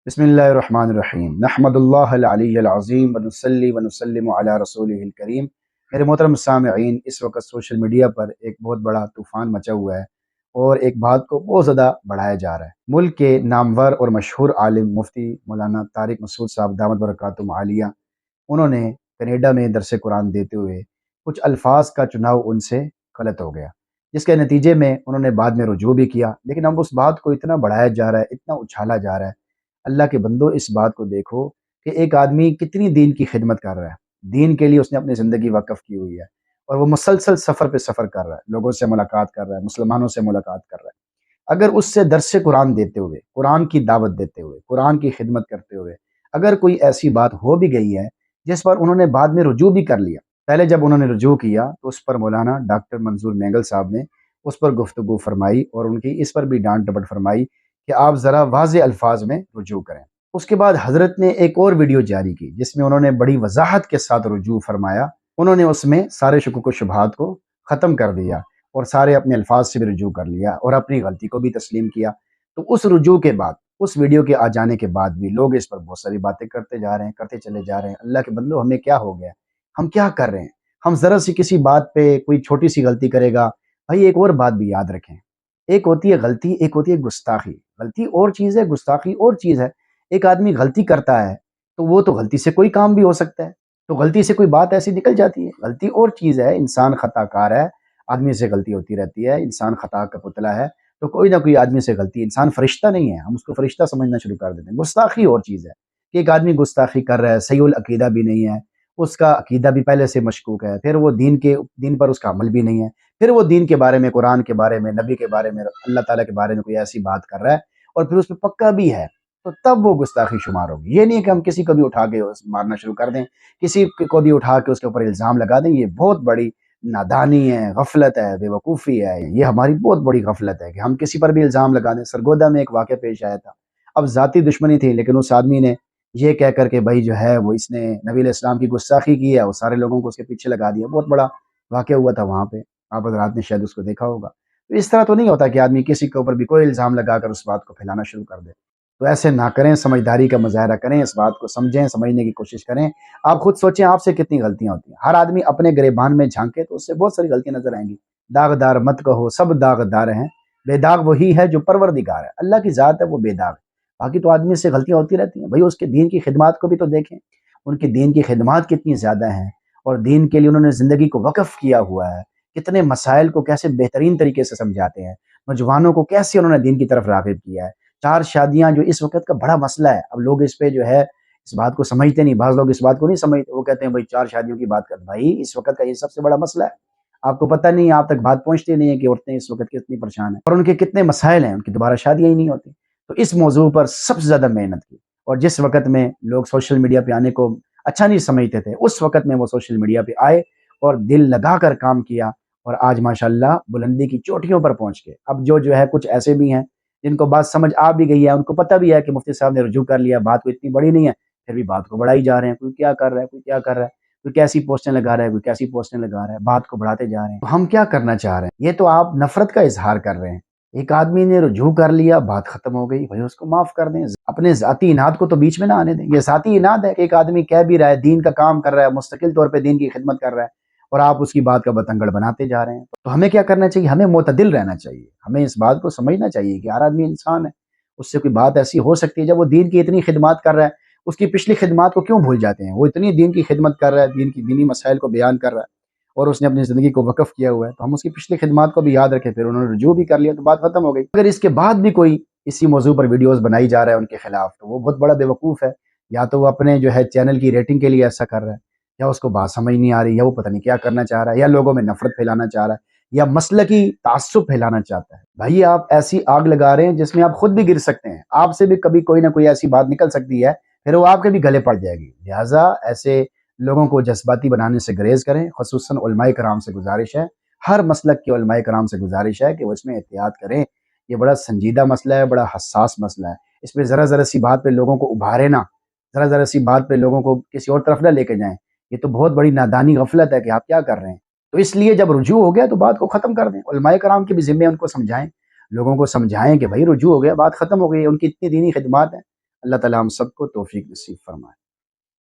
बिस्मिल्लाहिर्रहमानिर्रहीम नहमदुल्लाह अली अज़ीम वनुसल्ली वनुसल्लिमु अला रसूलिहिल करीम। मेरे मोहतरम सामईन, इस वक्त सोशल मीडिया पर एक बहुत बड़ा तूफ़ान मचा हुआ है और एक बात को बहुत ज़्यादा बढ़ाया जा रहा है। मुल्क के नामवर और मशहूर आलिम मुफ्ती मौलाना तारिक मसूद साहब दामत बरकातुहू आलिया, उन्होंने कनाडा में दरस कुरान देते हुए कुछ अल्फाज का चुनाव उनसे गलत हो गया, जिसके नतीजे में उन्होंने बाद में रुजू भी किया। लेकिन अब उस बात को इतना बढ़ाया जा रहा है, इतना उछाला जा रहा है। अल्लाह के बंदो, इस बात को देखो कि एक आदमी कितनी दीन की खिदमत कर रहा है। दीन के लिए उसने अपनी ज़िंदगी वक़्फ़ की हुई है और वो मुसलसल सफ़र पे सफ़र कर रहा है, लोगों से मुलाकात कर रहा है, मुसलमानों से मुलाकात कर रहा है। अगर उससे दर्स कुरान देते हुए, कुरान की दावत देते हुए, कुरान की खिदमत करते हुए अगर कोई ऐसी बात हो भी गई है जिस पर उन्होंने बाद में रुजू भी कर लिया, पहले जब उन्होंने रुजू किया तो उस पर मौलाना डॉक्टर मंजूर मैंगल साहब ने उस पर गुफ्तगू फरमाई और उनकी इस पर भी डांट डपट फरमाई कि आप ज़रा वाज़े अल्फाज में रुजू करें। उसके बाद हज़रत ने एक और वीडियो जारी की जिसमें उन्होंने बड़ी वजाहत के साथ रुजू फरमाया। उन्होंने उसमें सारे शुकूक व शुबहात को ख़त्म कर दिया और सारे अपने अल्फाज से भी रुजू कर लिया और अपनी गलती को भी तस्लीम किया। तो उस रुजू के बाद, उस वीडियो के आ जाने के बाद भी लोग इस पर बहुत सारी बातें करते जा रहे हैं, करते चले जा रहे हैं। अल्लाह के बंदो, हमें क्या हो गया? हम क्या कर रहे हैं? हम ज़रा सी किसी बात पे कोई छोटी सी गलती करेगा। भाई, एक और बात भी याद रखें, एक होती है गलती, एक होती है गुस्ताखी। गलती और चीज़ है, गुस्ताखी और चीज़ है। एक आदमी गलती करता है तो वो तो गलती से कोई काम भी हो सकता है, तो गलती से कोई बात ऐसी निकल जाती है। गलती और चीज़ है, इंसान खताकार है, आदमी से गलती होती रहती है, इंसान खता का पुतला है, तो कोई ना कोई आदमी से गलती। इंसान फरिश्ता नहीं है, हम उसको फरिश्ता समझना शुरू कर देते हैं। गुस्ताखी और चीज़ है कि एक आदमी गुस्ताखी कर रहा है, सही उल अकीदा भी नहीं है, उसका अकीदा भी पहले से मशकूक है, फिर वो दीन पर उसका अमल भी नहीं है, फिर वो दीन के बारे में, कुरान के बारे में, नबी के बारे में, अल्लाह ताला के बारे में कोई ऐसी बात कर रहा है और फिर उस पे पक्का भी है, तो तब वो गुस्ताखी शुमार होगी। ये नहीं है कि हम किसी को भी उठा के मारना शुरू कर दें, किसी को भी उठा के उसके ऊपर इल्ज़ाम लगा दें। ये बहुत बड़ी नादानी है, गफलत है, बेवकूफ़ी है। ये हमारी बहुत बड़ी गफलत है कि हम किसी पर भी इल्ज़ाम लगा दें। सरगोदा में एक वाक़या पेश आया था, अब ज़ाती दुश्मनी थी, लेकिन उस आदमी ने ये कह कर के भाई जो है वो इसने नबी अलैहिस्सलाम की गुस्ताखी की है, वो सारे लोगों को उसके पीछे लगा दिया। बहुत बड़ा वाक़या हुआ था वहाँ पे, आप हज़रात ने शायद उसको देखा होगा। तो इस तरह तो नहीं होता कि आदमी किसी के ऊपर भी कोई इल्ज़ाम लगाकर उस बात को फैलाना शुरू कर दे। तो ऐसे ना करें, समझदारी का मुज़ाहरा करें, इस बात को समझें, समझने की कोशिश करें। आप खुद सोचें, आपसे कितनी गलतियाँ होती हैं। हर आदमी अपने गिरेबान में झांके तो उससे बहुत सारी गलतियाँ नज़र आएंगी। दागदार मत कहो, सब दागदार हैं, बेदाग वही है जो परवरदिगार है। अल्लाह की ज़ात है, वो बेदाग है। बाकी तो आदमी से गलतियाँ होती रहती हैं। भाई, उसके दीन की खिदमत को भी तो देखें, उनके दीन की खिदमत कितनी ज़्यादा हैं और दीन के लिए उन्होंने ज़िंदगी को वक़्फ़ किया हुआ है। कितने मसाइल को कैसे बेहतरीन तरीके से समझाते हैं, नौजवानों को कैसे उन्होंने दीन की तरफ राग़िब किया है। 4 शादियाँ जो इस वक़्त का बड़ा मसला है, अब लोग इस पे जो है इस बात को समझते नहीं, बाज़ लोग इस बात को नहीं समझते। वो कहते हैं भाई 4 शादियों की बात कर, भाई इस वक़्त का ये सबसे बड़ा मसला है। आपको पता नहीं है, आप तक बात पहुँचती नहीं है कि औरतें इस वक़्त कितनी परेशान हैं और उनके कितने मसाइल हैं, उनकी दोबारा शादियाँ ही नहीं होती। तो इस मौज़ू पर सबसे ज़्यादा मेहनत की और जिस वक़्त में लोग सोशल मीडिया पे आने को अच्छा नहीं समझते थे, उस वक़्त में वो सोशल मीडिया पे आए और दिल लगाकर काम किया और आज माशाअल्लाह बुलंदी की चोटियों पर पहुँच गए। अब जो है कुछ ऐसे भी हैं जिनको बात समझ आ भी गई है, उनको पता भी है कि मुफ्ती साहब ने रुजू कर लिया, बात कोई इतनी बड़ी नहीं है, फिर भी बात को बढ़ाई जा रहे हैं। कोई क्या कर रहा है, कोई क्या कर रहा है, कोई कैसी पोस्टें लगा रहा है, कोई कैसी पोस्टें लगा रहा है, बात को बढ़ाते जा रहे हैं। तो हम क्या करना चाह रहे हैं? ये तो आप नफ़रत का इज़हार कर रहे हैं। एक आदमी ने रुजू कर लिया, बात खत्म हो गई, भाई उसको माफ़ कर दें। अपने ज़ाती इनाद को तो बीच में ना आने दें। ये ज़ाती इनाद है कि एक आदमी कह भी रहा है, दीन का काम कर रहा है, मुस्तकिल तौर पे दीन की खिदमत कर रहा है और आप उसकी बात का बतंगड़ बनाते जा रहे हैं। तो हमें क्या करना चाहिए? हमें मुतदिल रहना चाहिए। हमें इस बात को समझना चाहिए कि हर आदमी इंसान है, उससे कोई बात ऐसी हो सकती है। जब वो दीन की इतनी खिदमत कर रहा है, उसकी पिछली खिदमत को क्यों भूल जाते हैं? वो इतनी दीन की खिदमत कर रहा है, दीनी मसाइल को बयान कर रहा है और उसने अपनी ज़िंदगी को वक़्फ़ किया हुआ है, तो हम उसकी पिछली खिदमत को भी याद रखें। फिर उन्होंने रुजू भी कर लिया तो बात ख़त्म हो गई। अगर इसके बाद भी कोई इसी मौजू पर वीडियोज़ बनाई जा रहा है उनके खिलाफ, तो वो बहुत बड़ा बेवकूफ़ है। या तो वो अपने जो है चैनल की रेटिंग के लिए ऐसा कर रहा है, या उसको बात समझ नहीं आ रही, या वो पता नहीं क्या करना चाह रहा है, या लोगों में नफ़रत फैलाना चाह रहा है, या मसलकी तासुब फैलाना चाहता है। भाई, आप ऐसी आग लगा रहे हैं जिसमें आप खुद भी गिर सकते हैं। आपसे भी कभी कोई ना कोई ऐसी बात निकल सकती है, फिर वो आपके भी गले पड़ जाएगी। लिहाजा ऐसे लोगों को जज्बाती बनाने से गुरेज़ करें। ख़ुसूसन उलमाए कराम से गुजारिश है, हर मसलक के उलमाए कराम से गुजारिश है कि वो इसमें एहतियात करें। ये बड़ा संजीदा मसला है, बड़ा हसास मसला है। इसमें ज़रा-ज़रा सी बात पे लोगों को उभारे ना, ज़रा-ज़रा सी बात पे लोगों को किसी और तरफ ना लेके जाएँ। ये तो बहुत बड़ी नादानी गफलत है कि आप क्या कर रहे हैं। तो इसलिए जब रुजू हो गया तो बात को ख़त्म कर दें। उलमाए कराम के भी ज़िम्मे, उनको समझाएँ, लोगों को समझाएँ कि भाई रुजू हो गया, बात ख़त्म हो गई है। उनकी इतनी दीनी खिदमत है, اللہ تعالی ہم سب کو توفیق نصیب فرمائے۔